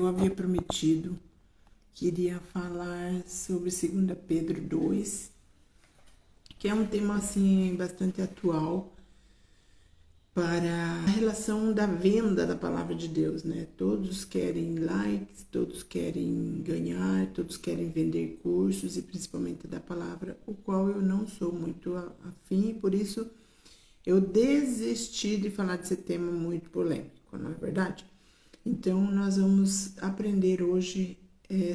Eu havia prometido que iria falar sobre 2 Pedro 2, que é um tema assim bastante atual para a relação da venda da palavra de Deus, né? Todos querem likes, todos querem ganhar, todos querem vender cursos e principalmente da palavra, o qual eu não sou muito afim, por isso eu desisti de falar desse tema muito polêmico, não é verdade? Então, nós vamos aprender hoje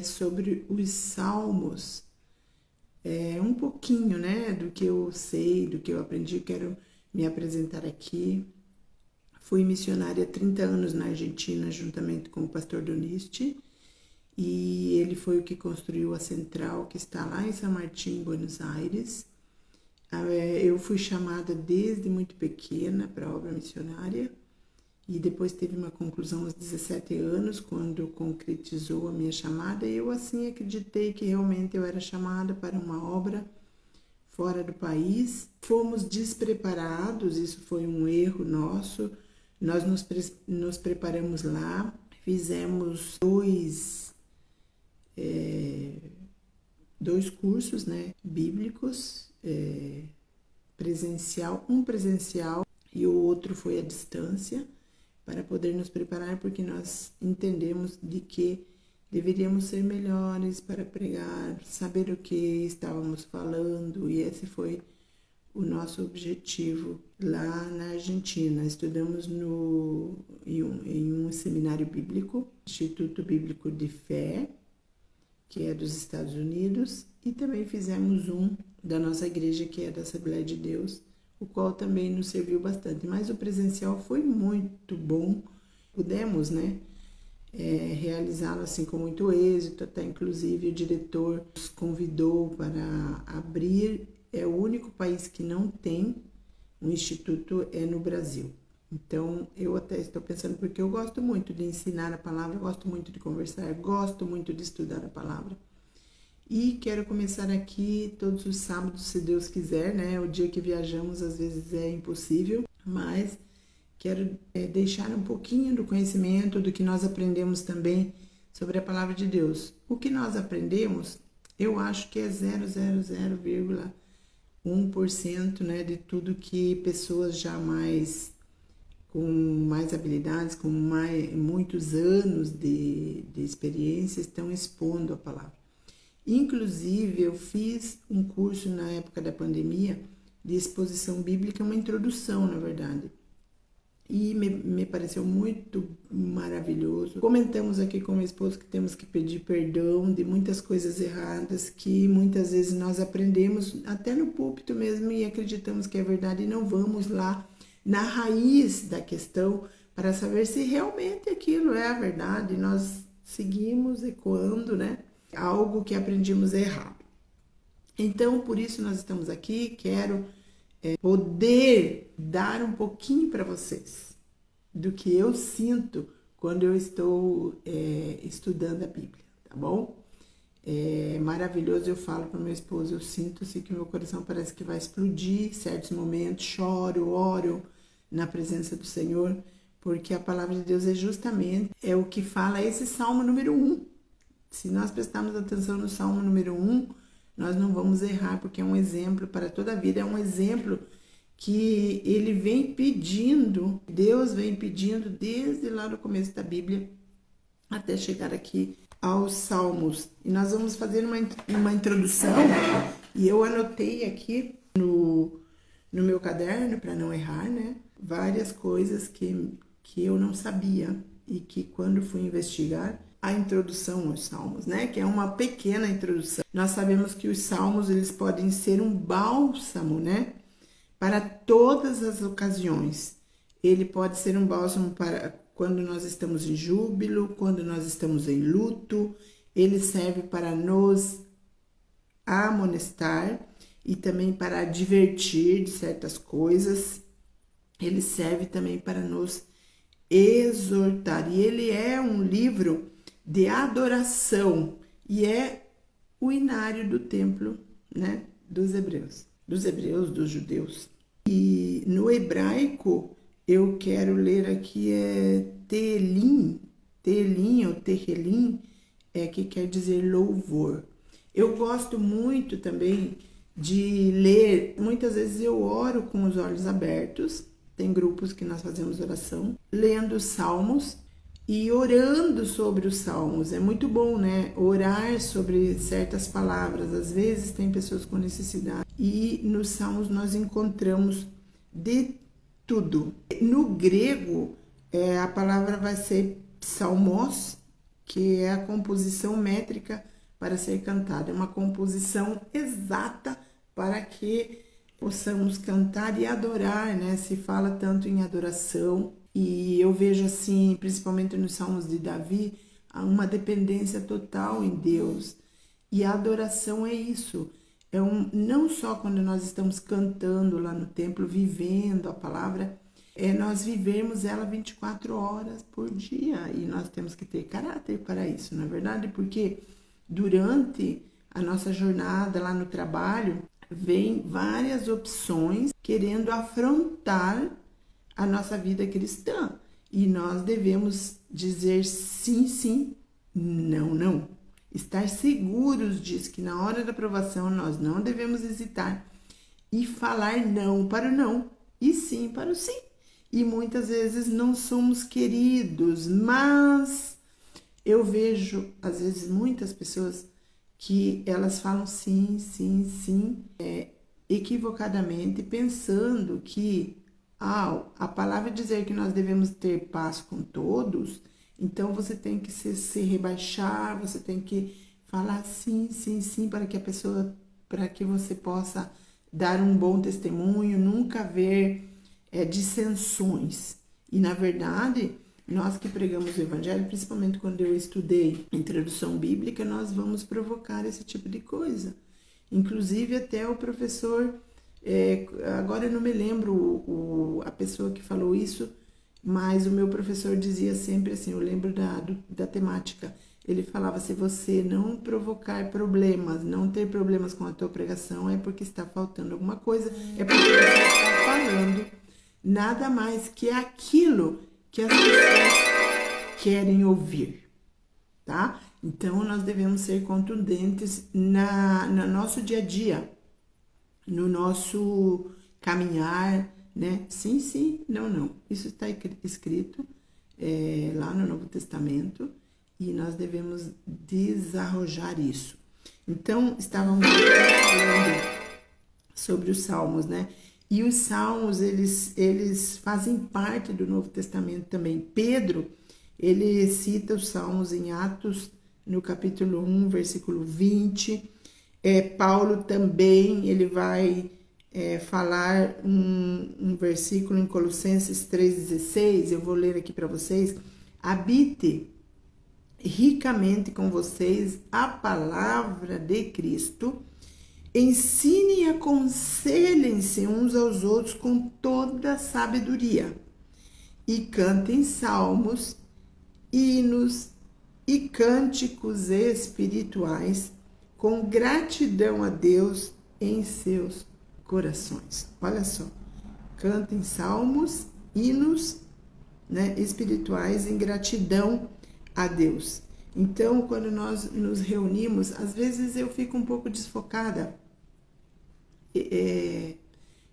sobre os salmos, um pouquinho, né, do que eu sei, do que eu aprendi. Quero me apresentar aqui. Fui missionária há 30 anos na Argentina, juntamente com o pastor Doniste, e ele foi o que construiu a central que está lá em São Martín, Buenos Aires. Eu fui chamada desde muito pequena para a obra missionária, e depois teve uma conclusão aos 17 anos, quando concretizou a minha chamada, e eu assim acreditei que realmente eu era chamada para uma obra fora do país. Fomos despreparados, isso foi um erro nosso. Nós nos preparamos lá, fizemos dois cursos, né, bíblicos, presencial, um presencial e o outro foi à distância, para poder nos preparar, porque nós entendemos de que deveríamos ser melhores para pregar, saber o que estávamos falando, e esse foi o nosso objetivo lá na Argentina. Estudamos em um seminário bíblico, Instituto Bíblico de Fé, que é dos Estados Unidos, e também fizemos um da nossa igreja, que é da Assembleia de Deus, o qual também nos serviu bastante. Mas o presencial foi muito bom, pudemos, né, realizá-lo assim com muito êxito, até inclusive o diretor nos convidou para abrir. É o único país que não tem um instituto no Brasil. Então, eu até estou pensando, porque eu gosto muito de ensinar a palavra, gosto muito de conversar, gosto muito de estudar a palavra. E quero começar aqui todos os sábados, se Deus quiser, né? O dia que viajamos às vezes é impossível, mas quero deixar um pouquinho do conhecimento, do que nós aprendemos também sobre a palavra de Deus. O que nós aprendemos, eu acho que é 0,1%, né, de tudo que pessoas jamais com mais habilidades, com muitos anos de experiência estão expondo a palavra. Inclusive, eu fiz um curso na época da pandemia de exposição bíblica, uma introdução, na verdade. E me pareceu muito maravilhoso. Comentamos aqui com meu esposo que temos que pedir perdão de muitas coisas erradas que muitas vezes nós aprendemos até no púlpito mesmo e acreditamos que é verdade e não vamos lá na raiz da questão para saber se realmente aquilo é a verdade. Nós seguimos ecoando, né, algo que aprendemos errado. Então, por isso nós estamos aqui. Quero poder dar um pouquinho para vocês do que eu sinto quando eu estou estudando a Bíblia, tá bom? É maravilhoso. Eu falo para meu esposo, eu sinto assim que meu coração parece que vai explodir em certos momentos, choro, oro na presença do Senhor, porque a palavra de Deus é justamente o que fala esse Salmo número 1. Se nós prestarmos atenção no Salmo número 1, nós não vamos errar, porque é um exemplo para toda a vida, é um exemplo que ele vem pedindo, Deus vem pedindo desde lá no começo da Bíblia até chegar aqui aos Salmos. E nós vamos fazer uma introdução, e eu anotei aqui no meu caderno, para não errar, né, várias coisas que eu não sabia e que quando fui investigar, a introdução aos Salmos, né, que é uma pequena introdução. Nós sabemos que os Salmos, eles podem ser um bálsamo, né, para todas as ocasiões. Ele pode ser um bálsamo para quando nós estamos em júbilo, quando nós estamos em luto. Ele serve para nos amonestar e também para advertir de certas coisas. Ele serve também para nos exortar. E ele é um livro de adoração e é o inário do templo, né, dos hebreus, dos judeus. E no hebraico eu quero ler aqui Telim, Telim ou Tehelim, que quer dizer louvor. Eu gosto muito também de ler, muitas vezes eu oro com os olhos abertos, tem grupos que nós fazemos oração, lendo salmos e orando sobre os salmos. É muito bom, né? Orar sobre certas palavras. Às vezes tem pessoas com necessidade e nos salmos nós encontramos de tudo. No grego, a palavra vai ser psalmos, que é a composição métrica para ser cantada. É uma composição exata para que possamos cantar e adorar, né? Se fala tanto em adoração. E eu vejo assim, principalmente nos Salmos de Davi, uma dependência total em Deus. E a adoração é isso. Não só quando nós estamos cantando lá no templo, vivendo a palavra, nós vivemos ela 24 horas por dia. E nós temos que ter caráter para isso, não é verdade? Porque durante a nossa jornada lá no trabalho, vem várias opções querendo afrontar a nossa vida cristã. E nós devemos dizer sim, sim, não, não. Estar seguros disso, que na hora da aprovação nós não devemos hesitar e falar não para o não e sim para o sim. E muitas vezes não somos queridos, mas eu vejo, às vezes, muitas pessoas que elas falam sim, sim, sim, equivocadamente, pensando que a palavra dizer que nós devemos ter paz com todos, então você tem que se rebaixar, você tem que falar sim, sim, sim, para que você possa dar um bom testemunho, nunca haver dissensões. E na verdade, nós que pregamos o evangelho, principalmente quando eu estudei introdução bíblica, nós vamos provocar esse tipo de coisa. Inclusive até o professor, agora eu não me lembro a pessoa que falou isso, mas o meu professor dizia sempre assim, eu lembro da temática, ele falava, se você não provocar problemas, não ter problemas com a tua pregação, é porque está faltando alguma coisa, é porque você está falando nada mais que aquilo que as pessoas querem ouvir, tá? Então, nós devemos ser contundentes no nosso dia a dia, no nosso caminhar, né? Sim, sim, não, não. Isso está escrito lá no Novo Testamento e nós devemos desarrojar isso. Então, estávamos falando sobre os Salmos, né? E os Salmos, eles fazem parte do Novo Testamento também. Pedro, ele cita os Salmos em Atos, no capítulo 1, versículo 20. Paulo também, ele vai falar um versículo em Colossenses 3,16, eu vou ler aqui para vocês. Habite ricamente com vocês a palavra de Cristo, ensinem e aconselhem-se uns aos outros com toda sabedoria e cantem salmos, hinos e cânticos espirituais com gratidão a Deus em seus corações. Olha só, cantem salmos, hinos, né, espirituais em gratidão a Deus. Então, quando nós nos reunimos, às vezes eu fico um pouco desfocada,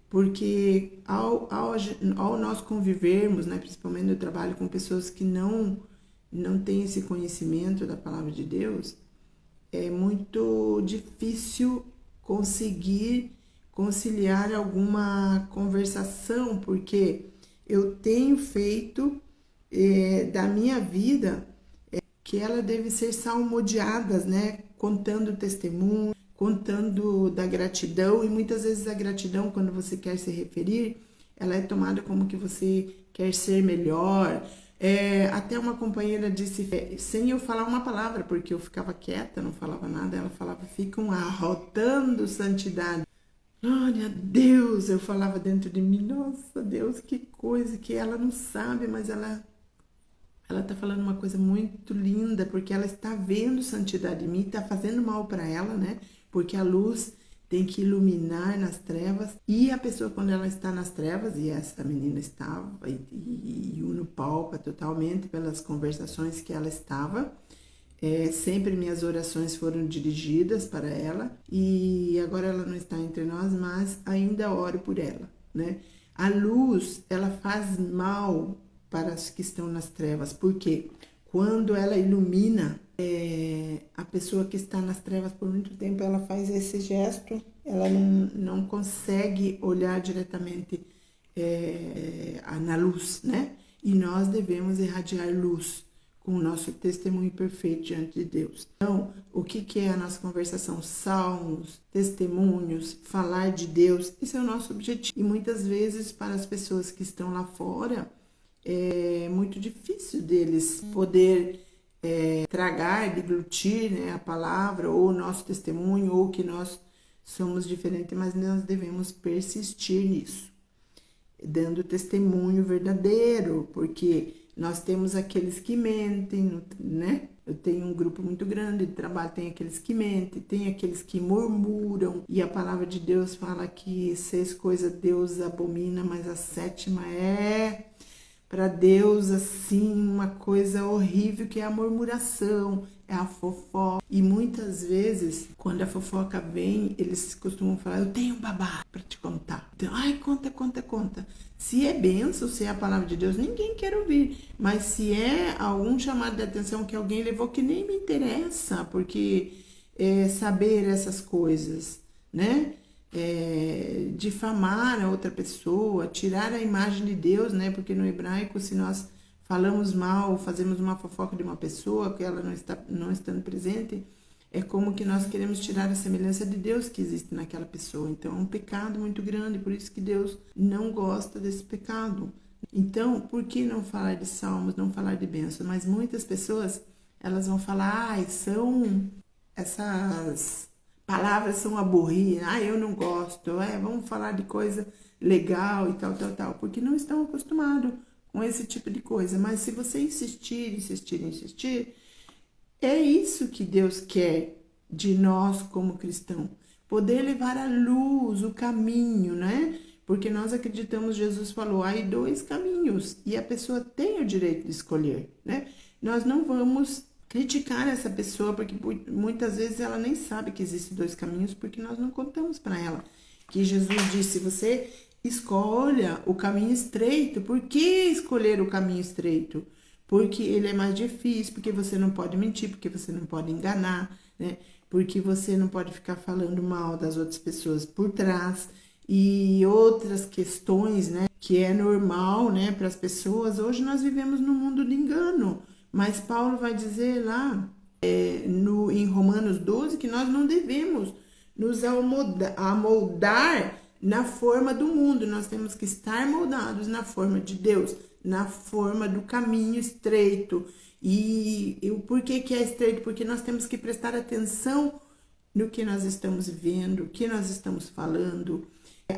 porque ao nós convivermos, né, principalmente no trabalho com pessoas que não têm esse conhecimento da palavra de Deus, é muito difícil conseguir conciliar alguma conversação, porque eu tenho feito da minha vida que ela deve ser salmodiada, né? Contando testemunho, contando da gratidão, e muitas vezes a gratidão, quando você quer se referir, ela é tomada como que você quer ser melhor. Até uma companheira disse, sem eu falar uma palavra, porque eu ficava quieta, não falava nada, ela falava, ficam arrotando santidade. Glória a Deus, eu falava dentro de mim, nossa Deus, que coisa, que ela não sabe, mas ela está falando uma coisa muito linda, porque ela está vendo santidade em mim, está fazendo mal para ela, né? Porque a luz tem que iluminar nas trevas. E a pessoa, quando ela está nas trevas, e essa menina estava, e Uno palpa totalmente pelas conversações que ela estava, sempre minhas orações foram dirigidas para ela, e agora ela não está entre nós, mas ainda oro por ela, né? A luz, ela faz mal para os que estão nas trevas, porque quando ela ilumina, a pessoa que está nas trevas por muito tempo, ela faz esse gesto, ela não consegue olhar diretamente na luz, né? E nós devemos irradiar luz com o nosso testemunho perfeito diante de Deus. Então, o que é a nossa conversação? Salmos, testemunhos, falar de Deus, esse é o nosso objetivo. E muitas vezes, para as pessoas que estão lá fora, é muito difícil deles poder tragar, deglutir, né, a palavra, ou o nosso testemunho, ou que nós somos diferentes, mas nós devemos persistir nisso, dando testemunho verdadeiro, porque nós temos aqueles que mentem, né? Eu tenho um grupo muito grande de trabalho, tem aqueles que mentem, tem aqueles que murmuram, e a palavra de Deus fala que 6 coisas Deus abomina, mas a 7ª é para Deus, assim, uma coisa horrível, que é a murmuração, é a fofoca. E muitas vezes, quando a fofoca vem, eles costumam falar, eu tenho um babado para te contar. Então, ai, conta. Se é bênção, se é a palavra de Deus, ninguém quer ouvir. Mas se é algum chamado de atenção que alguém levou, que nem me interessa, porque saber essas coisas, né? Difamar a outra pessoa, tirar a imagem de Deus, né? Porque no hebraico, se nós falamos mal, fazemos uma fofoca de uma pessoa, que ela não estando presente, é como que nós queremos tirar a semelhança de Deus que existe naquela pessoa. Então, é um pecado muito grande, por isso que Deus não gosta desse pecado. Então, por que não falar de salmos, não falar de bênção? Mas muitas pessoas, elas vão falar, essas palavras são aborridas, eu não gosto, vamos falar de coisa legal e tal, porque não estão acostumados com esse tipo de coisa. Mas se você insistir, é isso que Deus quer de nós como cristãos, poder levar a luz, o caminho, né? Porque nós acreditamos, Jesus falou, há 2 caminhos, e a pessoa tem o direito de escolher, né? Nós não vamos criticar essa pessoa, porque muitas vezes ela nem sabe que existem 2 caminhos, porque nós não contamos para ela que Jesus disse, você escolha o caminho estreito. Por que escolher o caminho estreito? Porque ele é mais difícil, porque você não pode mentir, porque você não pode enganar, né? Porque você não pode ficar falando mal das outras pessoas por trás, e outras questões, né? Que é normal, né, para as pessoas. Hoje nós vivemos num mundo de engano, mas Paulo vai dizer lá em Romanos 12 que nós não devemos nos amoldar na forma do mundo, nós temos que estar moldados na forma de Deus, na forma do caminho estreito. E por que é estreito? Porque nós temos que prestar atenção no que nós estamos vendo, o que nós estamos falando,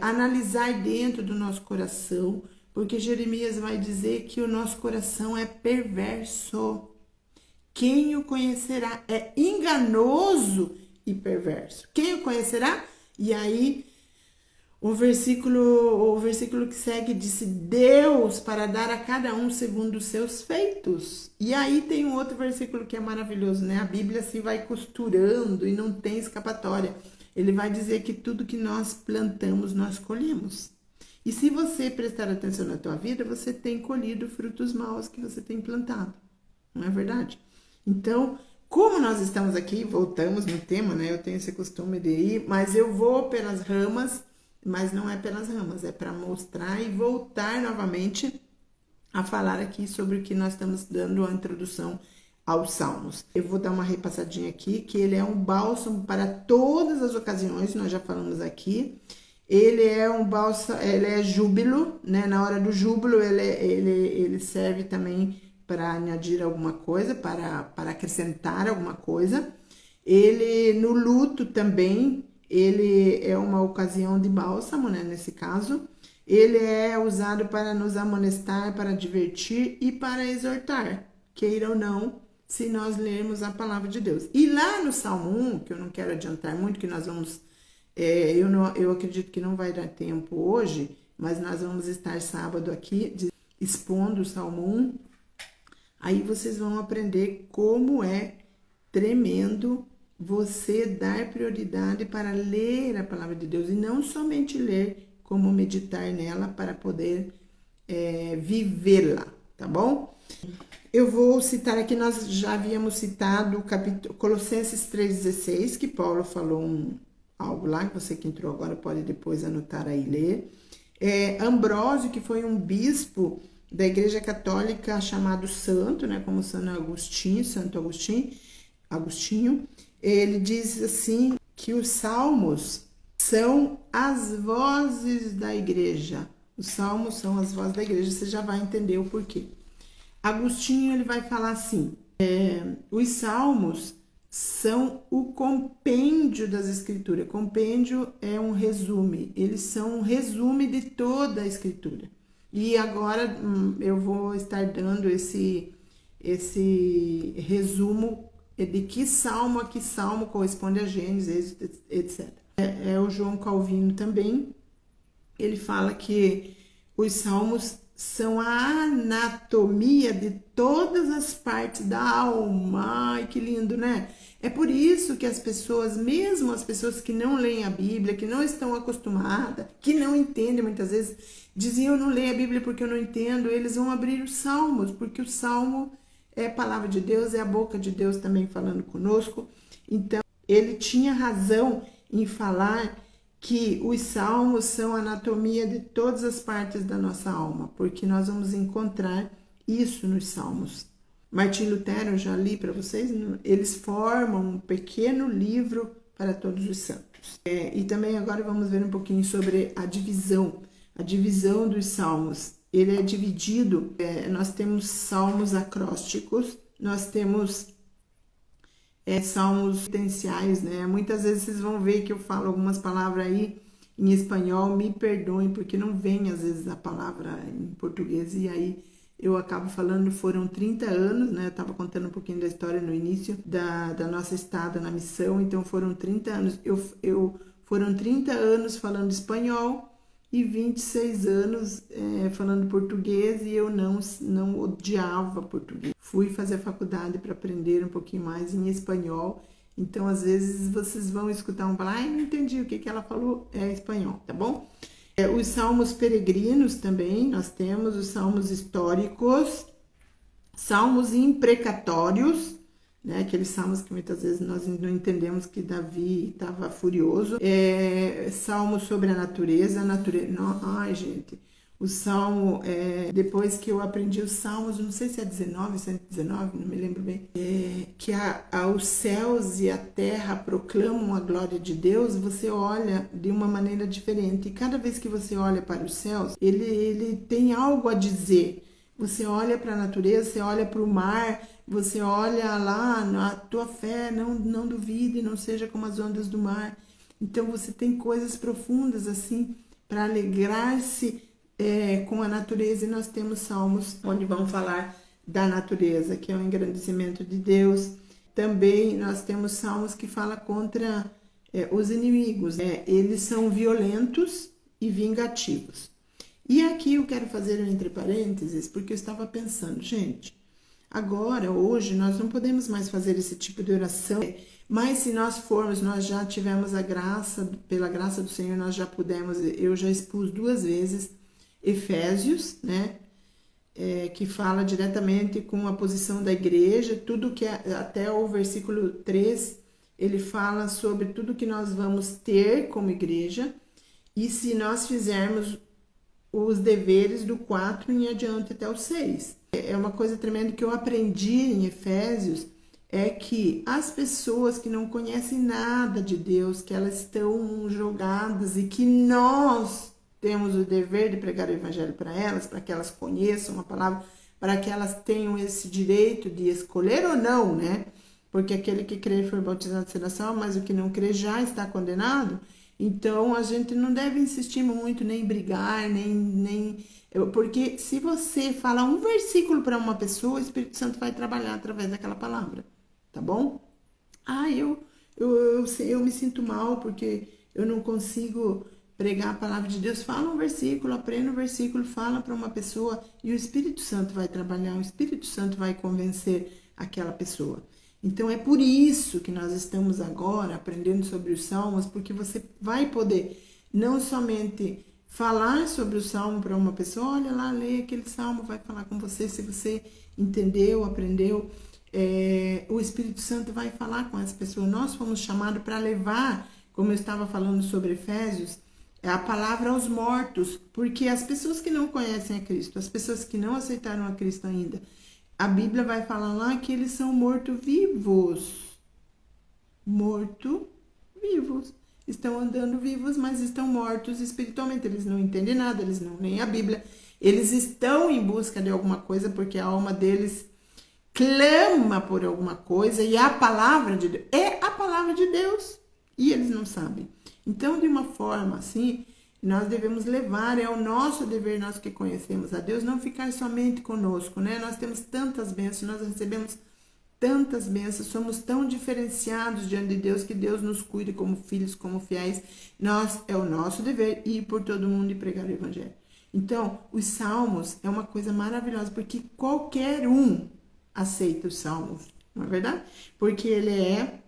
analisar dentro do nosso coração, porque Jeremias vai dizer que o nosso coração é perverso. Quem o conhecerá? É enganoso e perverso. Quem o conhecerá? E aí o versículo que segue disse, Deus para dar a cada um segundo os seus feitos. E aí tem um outro versículo que é maravilhoso, né? A Bíblia se vai costurando e não tem escapatória. Ele vai dizer que tudo que nós plantamos, nós colhemos. E se você prestar atenção na tua vida, você tem colhido frutos maus que você tem plantado. Não é verdade? Então, como nós estamos aqui, voltamos no tema, né? Eu tenho esse costume de ir, mas eu vou pelas ramas, mas não é pelas ramas, é para mostrar e voltar novamente a falar aqui sobre o que nós estamos dando a introdução aos Salmos. Eu vou dar uma repassadinha aqui, que ele é um bálsamo para todas as ocasiões, nós já falamos aqui. Ele é um bálsamo, ele é júbilo, né? Na hora do júbilo, ele serve também para añadir alguma coisa, para acrescentar alguma coisa. Ele, no luto também, ele é uma ocasião de bálsamo, né? Nesse caso, ele é usado para nos amonestar, para divertir e para exortar, queira ou não, se nós lermos a palavra de Deus. E lá no Salmo 1, que eu não quero adiantar muito, que nós vamos Eu acredito que não vai dar tempo hoje, mas nós vamos estar sábado aqui expondo o Salmo 1. Aí vocês vão aprender como é tremendo você dar prioridade para ler a palavra de Deus e não somente ler, como meditar nela para poder vivê-la, tá bom? Eu vou citar aqui, nós já havíamos citado o capítulo Colossenses 3,16, que Paulo falou algo lá, que você que entrou agora pode depois anotar aí e ler. Ambrósio, que foi um bispo da Igreja Católica chamado santo, né, como Santo Agostinho, ele diz assim que os salmos são as vozes da igreja. Os salmos são as vozes da igreja, você já vai entender o porquê. Agostinho, ele vai falar assim, os salmos são o compêndio das escrituras. Compêndio é um resumo, eles são um resumo de toda a escritura. E agora eu vou estar dando esse resumo de que salmo a que salmo corresponde a Gênesis, etc. O João Calvino também, ele fala que os salmos são a anatomia de todas as partes da alma. Ai, que lindo, né? É por isso que as pessoas, mesmo as pessoas que não leem a Bíblia, que não estão acostumadas, que não entendem muitas vezes, dizem eu não leio a Bíblia porque eu não entendo, eles vão abrir os salmos, porque o salmo é a palavra de Deus, é a boca de Deus também falando conosco. Então, ele tinha razão em falar que os salmos são a anatomia de todas as partes da nossa alma, porque nós vamos encontrar isso nos salmos. Martim Lutero, eu já li para vocês, eles formam um pequeno livro para todos os santos. E também agora vamos ver um pouquinho sobre a divisão dos salmos. Ele é dividido, nós temos salmos acrósticos, nós temos salmos potenciais, né? Muitas vezes vocês vão ver que eu falo algumas palavras aí em espanhol, me perdoem, porque não vem às vezes a palavra em português, e aí eu acabo falando, foram 30 anos, né? Eu estava contando um pouquinho da história no início da nossa estada na missão, então foram 30 anos, foram 30 anos falando espanhol e 26 anos falando português, e eu não odiava português. Fui fazer a faculdade para aprender um pouquinho mais em espanhol, então às vezes vocês vão escutar falar, não entendi o que ela falou, é espanhol, tá bom? Os salmos peregrinos também, nós temos os salmos históricos, salmos imprecatórios, né? Aqueles salmos que muitas vezes nós não entendemos que Davi estava furioso. Salmos sobre a natureza. Ai, gente, o salmo, depois que eu aprendi os salmos, não sei se é 19, 119, não me lembro bem, que os céus e a terra proclamam a glória de Deus, você olha de uma maneira diferente. E cada vez que você olha para os céus, ele tem algo a dizer. Você olha para a natureza, você olha para o mar, você olha lá, a tua fé, não duvide, não seja como as ondas do mar. Então você tem coisas profundas assim para alegrar-se com a natureza, e nós temos salmos onde vão falar da natureza, que é o engrandecimento de Deus. Também nós temos salmos que falam contra os inimigos, eles são violentos e vingativos. E aqui eu quero fazer um entre parênteses, porque eu estava pensando, gente, agora, hoje, nós não podemos mais fazer esse tipo de oração, mas se nós formos, nós já tivemos a graça, pela graça do Senhor, nós já pudemos, eu já expus 2 vezes Efésios, né, que fala diretamente com a posição da igreja, tudo que até o versículo 3, ele fala sobre tudo que nós vamos ter como igreja, e se nós fizermos os deveres do 4 em adiante até o 6. É uma coisa tremenda que eu aprendi em Efésios, é que as pessoas que não conhecem nada de Deus, que elas estão jogadas e que nós temos o dever de pregar o evangelho para elas, para que elas conheçam a palavra, para que elas tenham esse direito de escolher ou não, né? Porque aquele que crê e for bautizado será salvo, mas o que não crê já está condenado. Então, a gente não deve insistir muito, nem brigar, porque se você falar um versículo para uma pessoa, o Espírito Santo vai trabalhar através daquela palavra, tá bom? Eu me sinto mal porque eu não consigo pregar a palavra de Deus. Fala um versículo, aprenda um versículo, fala para uma pessoa e o Espírito Santo vai trabalhar, o Espírito Santo vai convencer aquela pessoa. Então é por isso que nós estamos agora aprendendo sobre os salmos, porque você vai poder não somente falar sobre o salmo para uma pessoa, olha lá, leia aquele salmo, vai falar com você, se você entendeu, aprendeu, o Espírito Santo vai falar com essa pessoa. Nós fomos chamados para levar, como eu estava falando sobre Efésios, a palavra aos mortos, porque as pessoas que não conhecem a Cristo, as pessoas que não aceitaram a Cristo ainda, a Bíblia vai falar lá que eles são mortos-vivos. Mortos-vivos. Estão andando vivos, mas estão mortos espiritualmente. Eles não entendem nada, eles não leem a Bíblia. Eles estão em busca de alguma coisa porque a alma deles clama por alguma coisa e a palavra de Deus é a palavra de Deus. E eles não sabem. Então, de uma forma assim, nós devemos levar, é o nosso dever, nós que conhecemos a Deus, não ficar somente conosco, né? Nós temos tantas bênçãos, nós recebemos tantas bênçãos, somos tão diferenciados diante de Deus, que Deus nos cuida como filhos, como fiéis. É o nosso dever ir por todo mundo e pregar o Evangelho. Então, os salmos é uma coisa maravilhosa, porque qualquer um aceita os salmos, não é verdade? Porque ele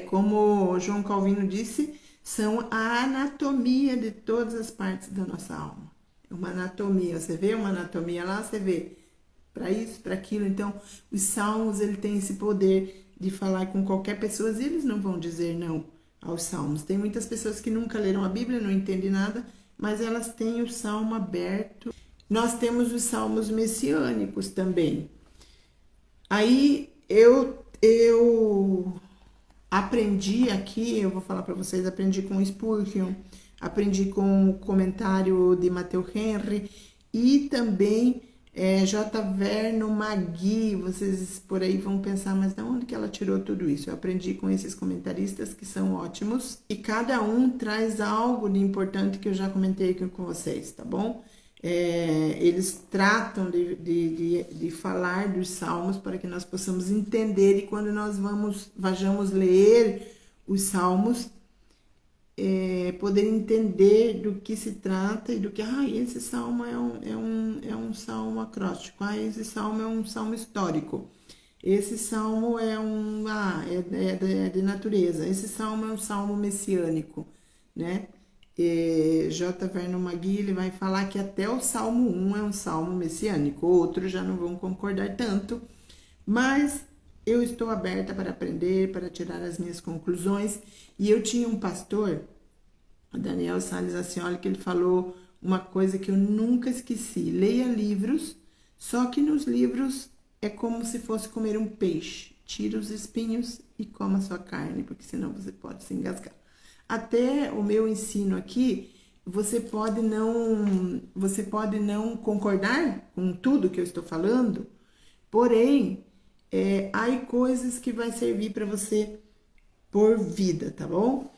como João Calvino disse, são a anatomia de todas as partes da nossa alma. É uma anatomia, você vê uma anatomia lá, você vê para isso, para aquilo. Então, os salmos, ele tem esse poder de falar com qualquer pessoa e eles não vão dizer não aos salmos. Tem muitas pessoas que nunca leram a Bíblia, não entendem nada, mas elas têm o salmo aberto. Nós temos os salmos messiânicos também. Aí, eu aprendi aqui, eu vou falar para vocês, aprendi com o Spurgeon, aprendi com o comentário de Matthew Henry e também J. Vernon McGee. Vocês por aí vão pensar, mas de onde que ela tirou tudo isso? Eu aprendi com esses comentaristas que são ótimos e cada um traz algo de importante que eu já comentei aqui com vocês, tá bom? Eles tratam de falar dos salmos para que nós possamos entender e quando nós vamos ler os salmos, poder entender do que se trata e do que, esse salmo é um salmo acróstico, esse salmo é um salmo histórico, esse salmo é de natureza, esse salmo é um salmo messiânico, né? J. Vernon McGee, ele vai falar que até o Salmo 1 é um salmo messiânico, outros já não vão concordar tanto, mas eu estou aberta para aprender, para tirar as minhas conclusões. E eu tinha um pastor, o Daniel Salles Acioli, que ele falou uma coisa que eu nunca esqueci: leia livros, só que nos livros é como se fosse comer um peixe, tira os espinhos e coma a sua carne, porque senão você pode se engasgar. Até o meu ensino aqui, você pode não concordar com tudo que eu estou falando, porém, há coisas que vai servir para você por vida, tá bom?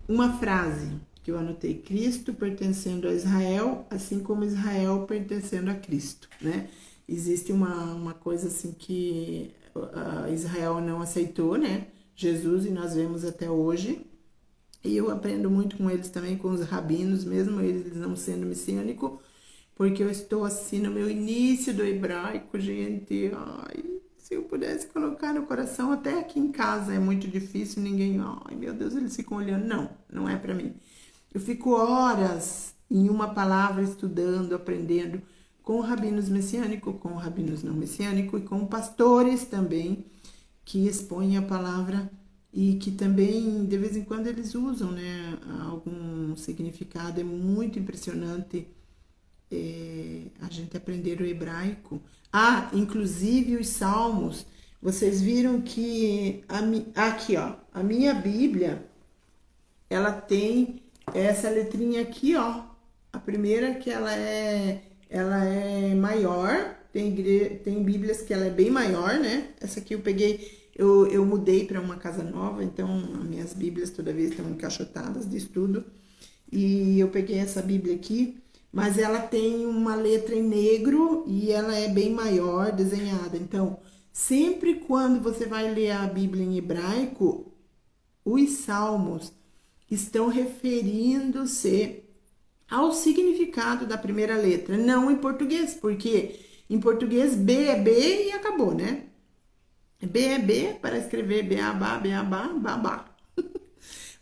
Uma frase que eu anotei: Cristo pertencendo a Israel, assim como Israel pertencendo a Cristo, né? Existe uma coisa assim que Israel não aceitou, né? Jesus, e nós vemos até hoje. E eu aprendo muito com eles também, com os rabinos, mesmo eles não sendo messiânico, porque eu estou assim no meu início do hebraico, gente. Se eu pudesse colocar no coração, até aqui em casa é muito difícil, ninguém, meu Deus, eles ficam olhando. Não é para mim. Eu fico horas em uma palavra estudando, aprendendo com rabinos messiânicos, com rabinos não messiânicos e com pastores também que expõem a palavra e que também, de vez em quando, eles usam, né, algum significado. É muito impressionante a gente aprender o hebraico. Inclusive os salmos. Vocês viram que aqui, ó, a minha Bíblia, ela tem essa letrinha aqui, ó. A primeira que ela é maior. Tem Bíblias que ela é bem maior, né? Essa aqui eu peguei. Eu mudei para uma casa nova, então as minhas Bíblias toda vez estão encaixotadas de estudo. E eu peguei essa Bíblia aqui, mas ela tem uma letra em negro e ela é bem maior, desenhada. Então, sempre quando você vai ler a Bíblia em hebraico, os salmos, estão referindo-se ao significado da primeira letra, não em português, porque em português B é B e acabou, né? B é B para escrever beabá, beabá, babá.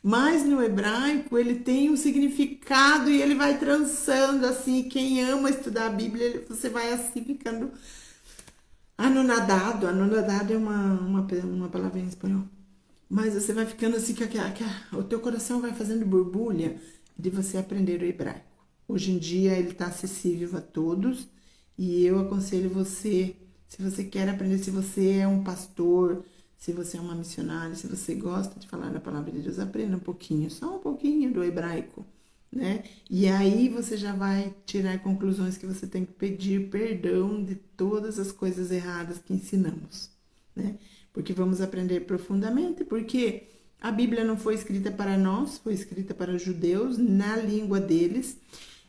Mas no hebraico ele tem um significado e ele vai trançando assim. Quem ama estudar a Bíblia, você vai assim ficando anonadado. Anonadado é uma palavra em espanhol. Mas você vai ficando assim, o teu coração vai fazendo borbulha de você aprender o hebraico. Hoje em dia ele está acessível a todos e eu aconselho você, se você quer aprender, se você é um pastor, se você é uma missionária, se você gosta de falar a palavra de Deus, aprenda um pouquinho, só um pouquinho do hebraico, né? E aí você já vai tirar conclusões que você tem que pedir perdão de todas as coisas erradas que ensinamos, né? Porque vamos aprender profundamente, porque a Bíblia não foi escrita para nós, foi escrita para os judeus, na língua deles.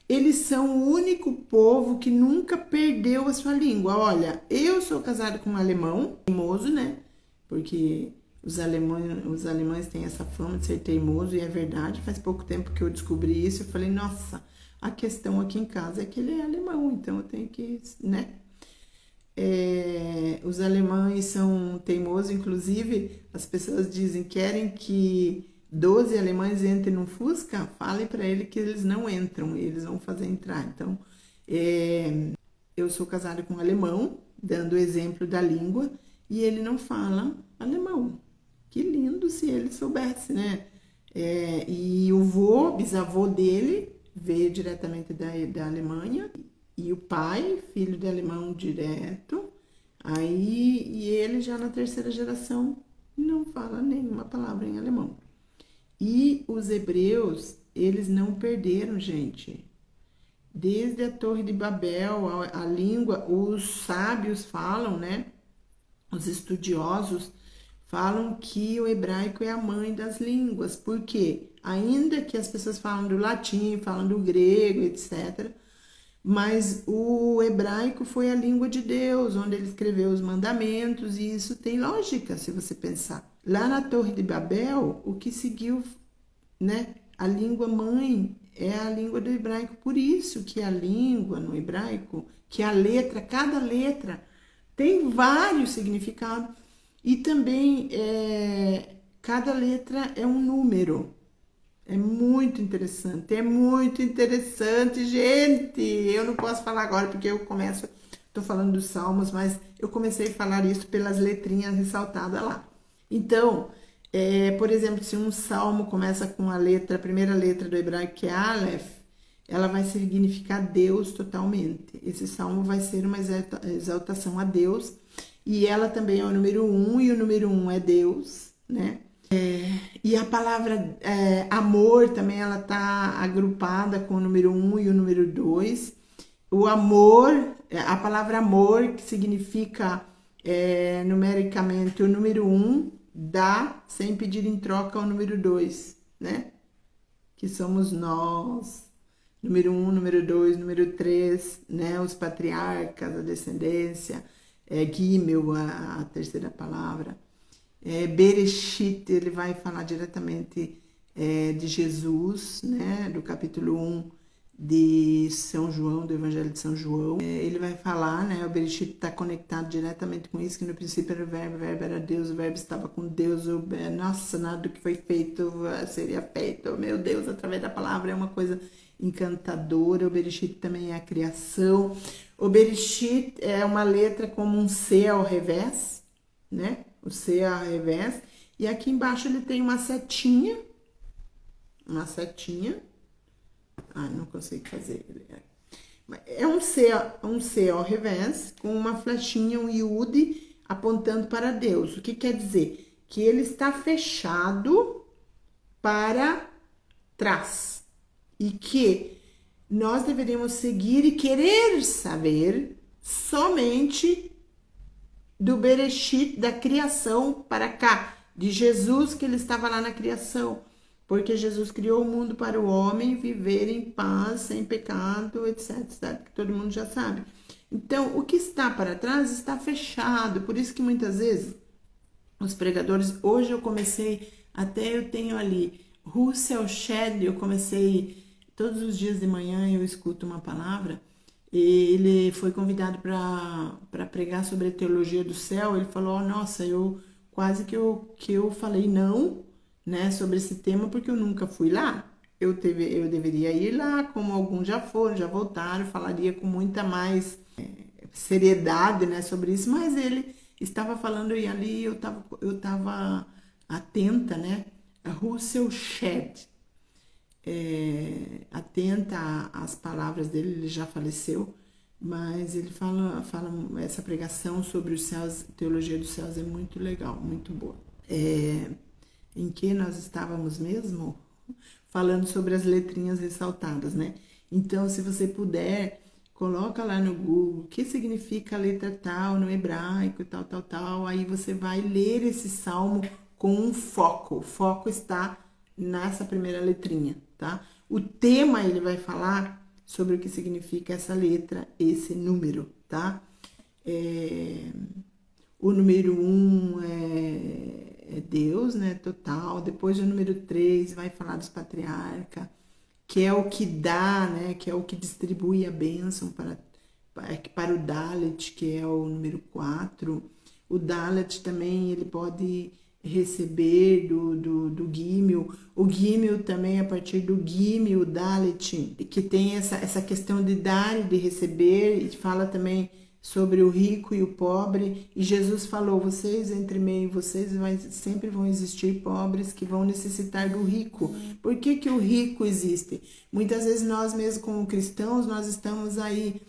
Eles são o único povo que nunca perdeu a sua língua. Olha, eu sou casada com um alemão, teimoso, né? Porque os alemães têm essa fama de ser teimoso, e é verdade. Faz pouco tempo que eu descobri isso, eu falei, nossa, a questão aqui em casa é que ele é alemão, então eu tenho que, né? Os alemães são teimosos, inclusive as pessoas dizem, querem que 12 alemães entrem no Fusca, falem para ele que eles não entram, eles vão fazer entrar. Então, eu sou casada com um alemão, dando o exemplo da língua, e ele não fala alemão. Que lindo se ele soubesse, né? E o bisavô dele, veio diretamente da Alemanha, e o pai, filho de alemão direto, e ele já na terceira geração não fala nenhuma palavra em alemão. E os hebreus, eles não perderam, gente. Desde a Torre de Babel, a língua, os sábios falam, né? Os estudiosos falam que o hebraico é a mãe das línguas. Por quê? Ainda que as pessoas falam do latim, falam do grego, etc., mas o hebraico foi a língua de Deus, onde ele escreveu os mandamentos, e isso tem lógica, se você pensar. Lá na Torre de Babel, o que seguiu, né? A língua mãe é a língua do hebraico. Por isso que a língua no hebraico, que a letra, cada letra tem vários significados, e também cada letra é um número. É muito interessante, gente. Eu não posso falar agora porque tô falando dos salmos, mas eu comecei a falar isso pelas letrinhas ressaltadas lá. Então, por exemplo, se um salmo começa com a primeira letra do hebraico, que é Aleph, ela vai significar Deus totalmente. Esse salmo vai ser uma exaltação a Deus, e ela também é o número 1, e o número 1 é Deus, né? E a palavra amor também, ela tá agrupada com o número 1 e o número 2. O amor, a palavra amor, que significa numericamente o número 1, dá sem pedir em troca o número 2, né? Que somos nós. Número 1, número 2, número 3, né? Os patriarcas, a descendência, Gimel, a terceira palavra. Bereshit, ele vai falar diretamente de Jesus, né? Do capítulo 1 de São João, do Evangelho de São João. Ele vai falar, né? O Bereshit está conectado diretamente com isso, que no princípio era o verbo era Deus, o verbo estava com Deus, nossa, nada do que foi feito seria feito, meu Deus, através da palavra. É uma coisa encantadora. O Bereshit também é a criação. O Bereshit é uma letra como um C ao revés, né? O C ao revés. E aqui embaixo ele tem uma setinha. Não consigo fazer. É um C ao revés, com uma flechinha, um Yud, apontando para Deus. O que quer dizer? Que ele está fechado para trás. E que nós deveríamos seguir e querer saber somente do Bereshit, da criação para cá, de Jesus, que ele estava lá na criação, porque Jesus criou o mundo para o homem viver em paz, sem pecado, etc, que todo mundo já sabe. Então, o que está para trás está fechado, por isso que muitas vezes os pregadores, hoje eu comecei, até eu tenho ali Russell Shedd, eu comecei, todos os dias de manhã eu escuto uma palavra, e ele foi convidado para pregar sobre a teologia do céu. Ele falou, oh, nossa, eu quase que eu falei não, né, sobre esse tema, porque eu nunca fui lá. Eu deveria ir lá, como alguns já foram, já voltaram, falaria com muita mais seriedade, né, sobre isso, mas ele estava falando e ali eu tava atenta, né, a Russell Shedd, atenta às palavras dele. Ele já faleceu, mas ele fala essa pregação sobre os céus, teologia dos céus, é muito legal, muito boa. Em que nós estávamos mesmo? Falando sobre as letrinhas ressaltadas, né? Então, se você puder, coloca lá no Google o que significa a letra tal no hebraico, tal, tal, tal. Aí você vai ler esse salmo com um foco. O foco está nessa primeira letrinha, tá? O tema ele vai falar sobre o que significa essa letra, esse número, tá? O número 1 é Deus, né? Total. Depois o número 3 vai falar dos patriarcas, que é o que dá, né? Que é o que distribui a bênção para o Dalet, que é o número 4. O Dalet também ele pode receber do Gimel. O Gimel também, a partir do Gimel, o Dalet, que tem essa questão de dar e de receber, e fala também sobre o rico e o pobre. E Jesus falou, vocês, entre meio vocês, sempre vão existir pobres que vão necessitar do rico. Por que que o rico existe? Muitas vezes nós mesmos como cristãos, nós estamos aí,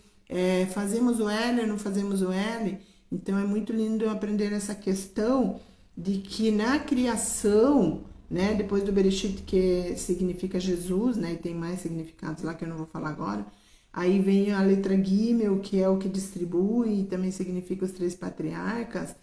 fazemos o L, não fazemos o L. Então é muito lindo aprender essa questão de que na criação, né, depois do Bereshit, que significa Jesus, né, e tem mais significados lá que eu não vou falar agora, aí vem a letra Gimel, que é o que distribui, e também significa os 3 patriarcas,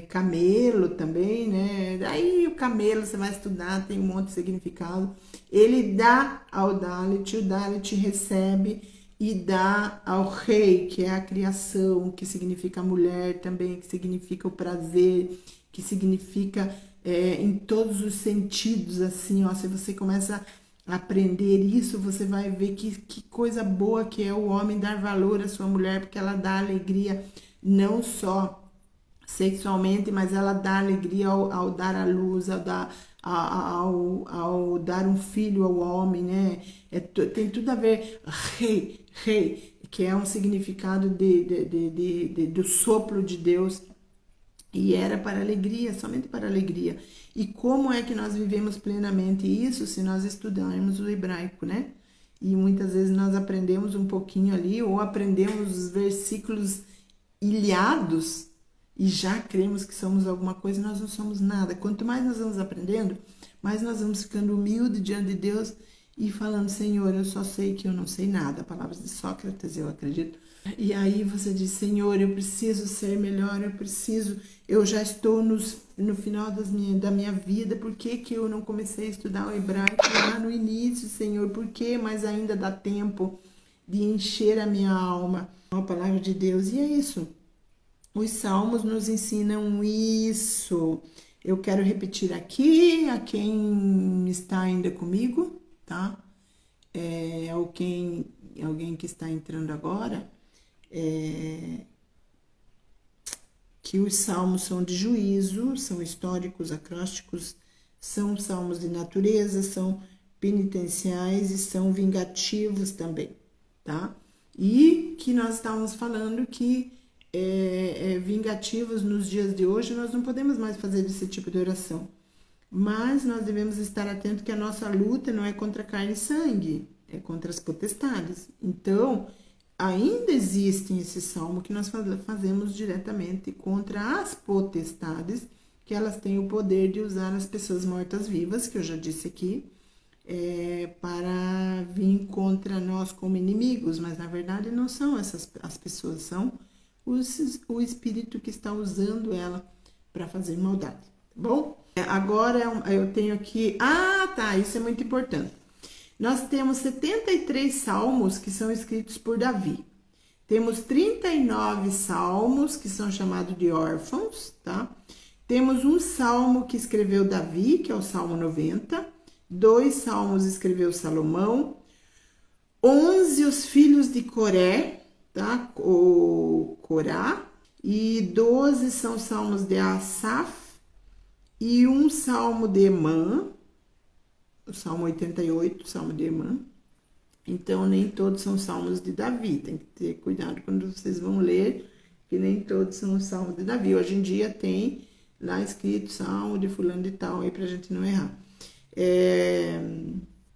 camelo também, né, aí o camelo você vai estudar, tem um monte de significado. Ele dá ao Dalet, o Dalet recebe e dá ao rei, que é a criação, que significa a mulher também, que significa o prazer, que significa em todos os sentidos, assim, ó, se você começa a aprender isso, você vai ver que coisa boa que é o homem dar valor à sua mulher, porque ela dá alegria não só sexualmente, mas ela dá alegria ao dar a luz, ao dar um filho ao homem, né? Tem tudo a ver, rei, que é um significado do sopro de Deus, e era para alegria, somente para alegria. E como é que nós vivemos plenamente isso se nós estudarmos o hebraico, né? E muitas vezes nós aprendemos um pouquinho ali, ou aprendemos os versículos ilhados, e já cremos que somos alguma coisa, e nós não somos nada. Quanto mais nós vamos aprendendo, mais nós vamos ficando humildes diante de Deus e falando, Senhor, eu só sei que eu não sei nada. Palavras de Sócrates, eu acredito. E aí você diz, Senhor, eu preciso ser melhor, eu já estou no final da minha vida, por que que eu não comecei a estudar o hebraico lá no início, Senhor? Por que? Mas ainda dá tempo de encher a minha alma com a palavra de Deus. E é isso. Os salmos nos ensinam isso. Eu quero repetir aqui a quem está ainda comigo, tá? Alguém que está entrando agora, que os salmos são de juízo, são históricos, acrósticos, são salmos de natureza, são penitenciais e são vingativos também, tá? E que nós estávamos falando que vingativos nos dias de hoje, nós não podemos mais fazer esse tipo de oração. Mas nós devemos estar atentos que a nossa luta não é contra carne e sangue, é contra as potestades. Então, ainda existe esse salmo que nós fazemos diretamente contra as potestades, que elas têm o poder de usar as pessoas mortas-vivas, que eu já disse aqui, para vir contra nós como inimigos, mas na verdade não são as pessoas, são o espírito que está usando ela para fazer maldade, tá bom? Agora eu tenho aqui, isso é muito importante. Nós temos 73 salmos que são escritos por Davi. Temos 39 salmos que são chamados de órfãos, tá? Temos um salmo que escreveu Davi, que é o Salmo 90. 2 salmos escreveu Salomão, 11 os filhos de Coré, tá? O Corá, e 12 são salmos de Asaf, e um salmo de Emã, o salmo 88, o salmo de Emã. Então, nem todos são salmos de Davi, tem que ter cuidado quando vocês vão ler, que nem todos são os salmos de Davi. Hoje em dia tem lá escrito salmo de fulano de tal, aí pra gente não errar.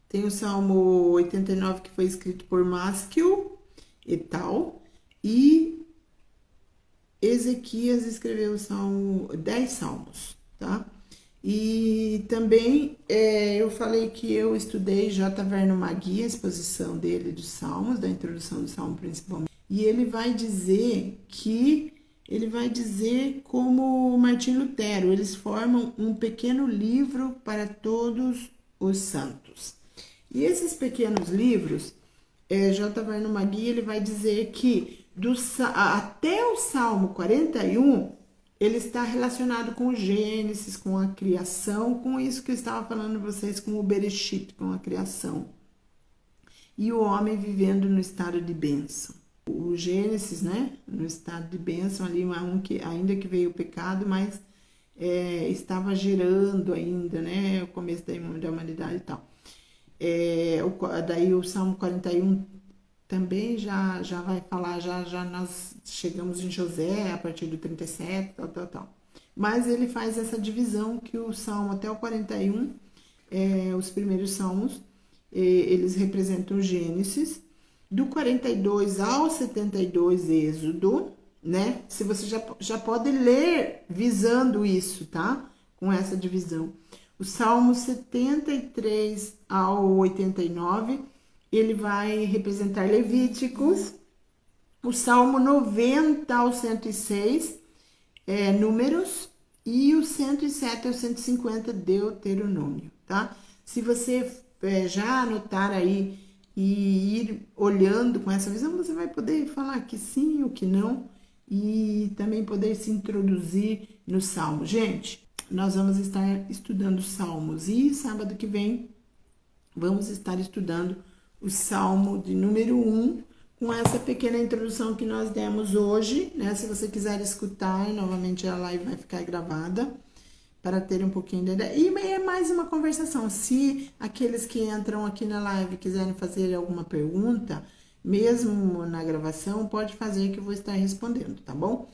Tem o salmo 89 que foi escrito por Masquil e tal, e Ezequias escreveu 10 salmos, tá? E também eu falei que eu estudei J. Vernon Magui, a exposição dele dos salmos, da introdução do salmo principalmente. E ele vai dizer como Martim Lutero, eles formam um pequeno livro para todos os santos. E esses pequenos livros, J. Vernon Magui, ele vai dizer que até o Salmo 41, ele está relacionado com o Gênesis, com a criação, com isso que eu estava falando para vocês, com o Bereshit, com a criação. E o homem vivendo no estado de bênção. O Gênesis, né, no estado de bênção ali, ainda que veio o pecado, mas estava gerando ainda, né, o começo da humanidade e tal. Daí o Salmo 41 também já vai falar, já nós chegamos em José a partir do 37, tal. Mas ele faz essa divisão que o Salmo até o 41, os primeiros salmos, eles representam o Gênesis, do 42 ao 72 Êxodo, né? Se você já pode ler visando isso, tá? Com essa divisão. O Salmo 73 ao 89, ele vai representar Levíticos. O Salmo 90 ao 106, Números. E o 107 ao 150, Deuteronômio, tá? Se você já anotar aí e ir olhando com essa visão, você vai poder falar que sim ou que não e também poder se introduzir no Salmo. Gente, nós vamos estar estudando Salmos e sábado que vem vamos estar estudando o Salmo de número 1 com essa pequena introdução que nós demos hoje, né? Se você quiser escutar, novamente a live vai ficar gravada para ter um pouquinho de ideia. E é mais uma conversação. Se aqueles que entram aqui na live quiserem fazer alguma pergunta, mesmo na gravação, pode fazer que eu vou estar respondendo, tá bom?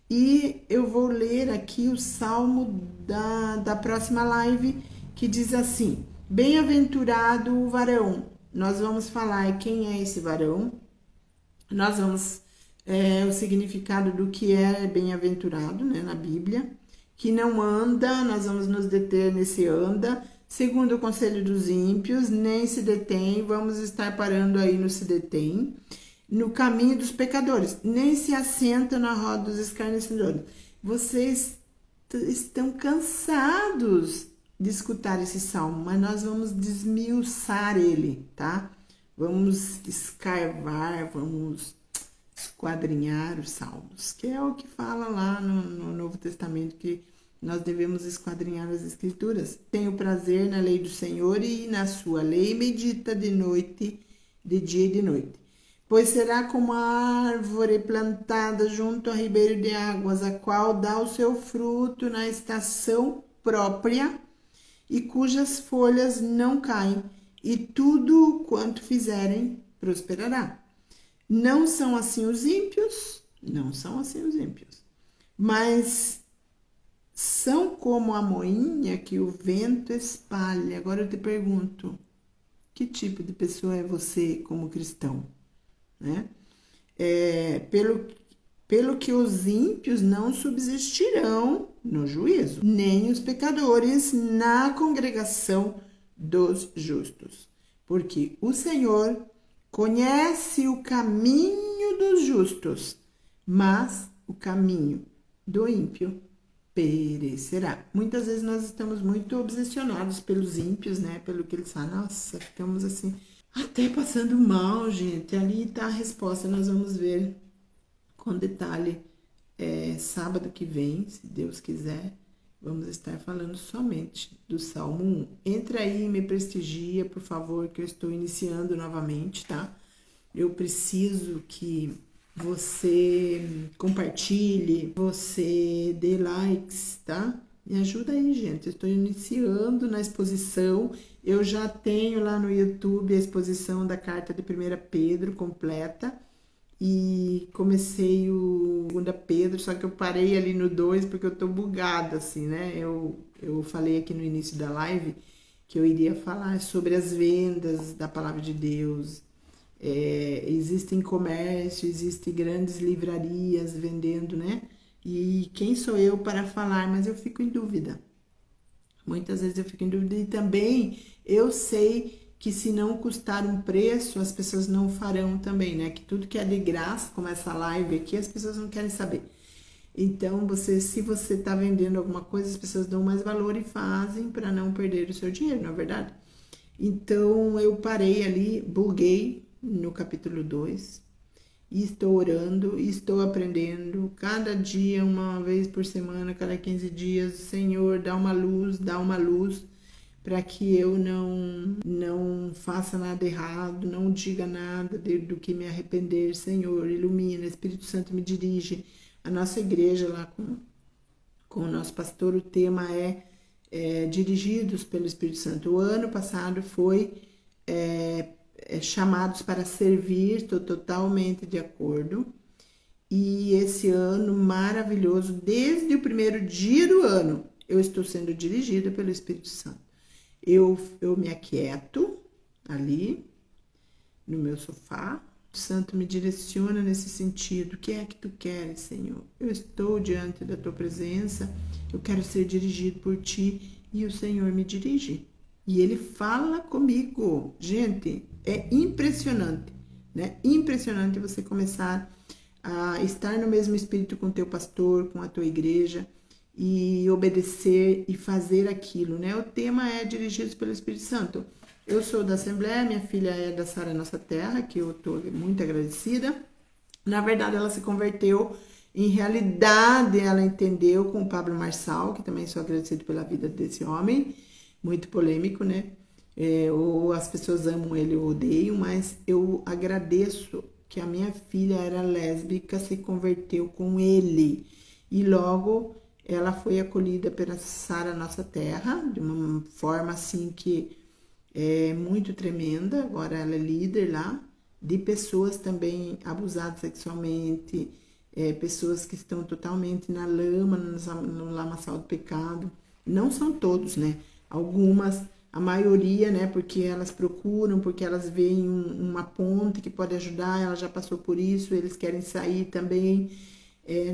E eu vou ler aqui o salmo da próxima live, que diz assim: bem-aventurado o varão. Nós vamos falar quem é esse varão, nós vamos o significado do que é bem-aventurado, né, na Bíblia. Que não anda, nós vamos nos deter nesse anda, segundo o conselho dos ímpios, nem se detém, vamos estar parando aí no se detém, no caminho dos pecadores, nem se assenta na roda dos escarnecedores. Vocês estão cansados de escutar esse salmo, mas nós vamos desmiuçar ele, tá? Vamos escarvar, vamos esquadrinhar os salmos, que é o que fala lá no Novo Testamento, que nós devemos esquadrinhar as escrituras. Tenho prazer na lei do Senhor e na sua lei medita de noite, de dia e de noite. Pois será como a árvore plantada junto a ribeiro de águas, a qual dá o seu fruto na estação própria e cujas folhas não caem, e tudo quanto fizerem prosperará. Não são assim os ímpios, mas são como a moinha que o vento espalha. Agora eu te pergunto, que tipo de pessoa é você como cristão, né? Pelo que os ímpios não subsistirão no juízo, nem os pecadores na congregação dos justos, porque o Senhor conhece o caminho dos justos, mas o caminho do ímpio perecerá. Muitas vezes nós estamos muito obsessionados pelos ímpios, né? Pelo que eles falam. Nossa, ficamos assim, até passando mal, gente. Ali está a resposta, nós vamos ver com detalhe sábado que vem, se Deus quiser. Vamos estar falando somente do Salmo 1. Entra aí e me prestigia, por favor, que eu estou iniciando novamente, tá? Eu preciso que você compartilhe, você dê likes, tá? Me ajuda aí, gente. Eu estou iniciando na exposição. Eu já tenho lá no YouTube a exposição da carta de 1 Pedro completa. E comecei o 2 Pedro, só que eu parei ali no 2 porque eu tô bugada, assim, né? Eu falei aqui no início da live que eu iria falar sobre as vendas da palavra de Deus. Existem comércio, existem grandes livrarias vendendo, né? E quem sou eu para falar? Mas eu fico em dúvida. Muitas vezes eu fico em dúvida e também eu sei que se não custar um preço, as pessoas não farão também, né? Que tudo que é de graça, como essa live aqui, as pessoas não querem saber. Então, se você está vendendo alguma coisa, as pessoas dão mais valor e fazem para não perder o seu dinheiro, não é verdade? Então, eu parei ali, buguei no capítulo 2, e estou orando, e estou aprendendo, cada dia, uma vez por semana, cada 15 dias, Senhor, dá uma luz, para que eu não faça nada errado, não diga nada do que me arrepender. Senhor, ilumina, Espírito Santo me dirige. A nossa igreja lá com o nosso pastor, o tema é dirigidos pelo Espírito Santo. O ano passado foi chamados para servir, estou totalmente de acordo. E esse ano maravilhoso, desde o primeiro dia do ano, eu estou sendo dirigida pelo Espírito Santo. Eu me aquieto ali no meu sofá. O Santo me direciona nesse sentido. O que é que tu queres, Senhor? Eu estou diante da tua presença. Eu quero ser dirigido por ti. E o Senhor me dirige. E ele fala comigo. Gente, é impressionante, né? Impressionante você começar a estar no mesmo espírito com o teu pastor, com a tua igreja, e obedecer e fazer aquilo, né? O tema é Dirigidos pelo Espírito Santo. Eu sou da Assembleia, minha filha é da Sara Nossa Terra, que eu estou muito agradecida. Na verdade, ela se converteu, em realidade, ela entendeu com o Pablo Marçal, que também sou agradecido pela vida desse homem, muito polêmico, né? Ou as pessoas amam ele ou odeiam, mas eu agradeço que a minha filha era lésbica, se converteu com ele, e logo ela foi acolhida pela Sara Nossa Terra, de uma forma assim que é muito tremenda. Agora ela é líder lá, de pessoas também abusadas sexualmente, pessoas que estão totalmente na lama, no lamaçal do pecado. Não são todos, né? Algumas, a maioria, né? Porque elas procuram, porque elas veem uma ponte que pode ajudar, ela já passou por isso, eles querem sair também,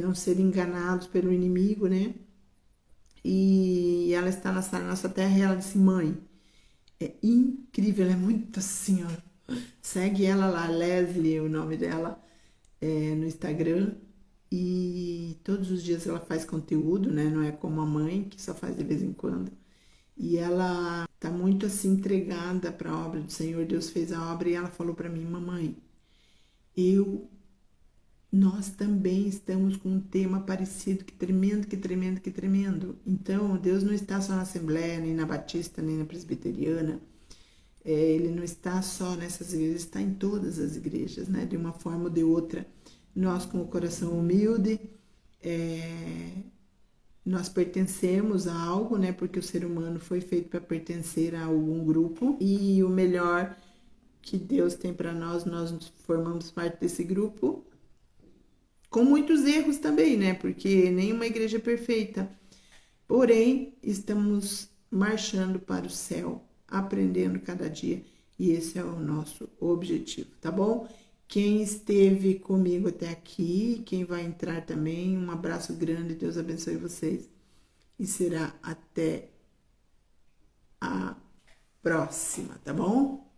não serem enganados pelo inimigo, né? E ela está na nossa terra e ela disse: mãe, é incrível, ela é muito assim, ó. Segue ela lá, Leslie, o nome dela, no Instagram. E todos os dias ela faz conteúdo, né? Não é como a mãe, que só faz de vez em quando. E ela tá muito assim entregada para a obra do Senhor. Deus fez a obra e ela falou para mim: mamãe, nós também estamos com um tema parecido, que tremendo, que tremendo, que tremendo. Então, Deus não está só na Assembleia, nem na Batista, nem na Presbiteriana. Ele não está só nessas igrejas, está em todas as igrejas, né? De uma forma ou de outra. Nós, com o coração humilde, nós pertencemos a algo, né? Porque o ser humano foi feito para pertencer a algum grupo. E o melhor que Deus tem para nós formamos parte desse grupo. Com muitos erros também, né? Porque nenhuma igreja é perfeita. Porém, estamos marchando para o céu, aprendendo cada dia. E esse é o nosso objetivo, tá bom? Quem esteve comigo até aqui, quem vai entrar também, um abraço grande, Deus abençoe vocês. E será até a próxima, tá bom?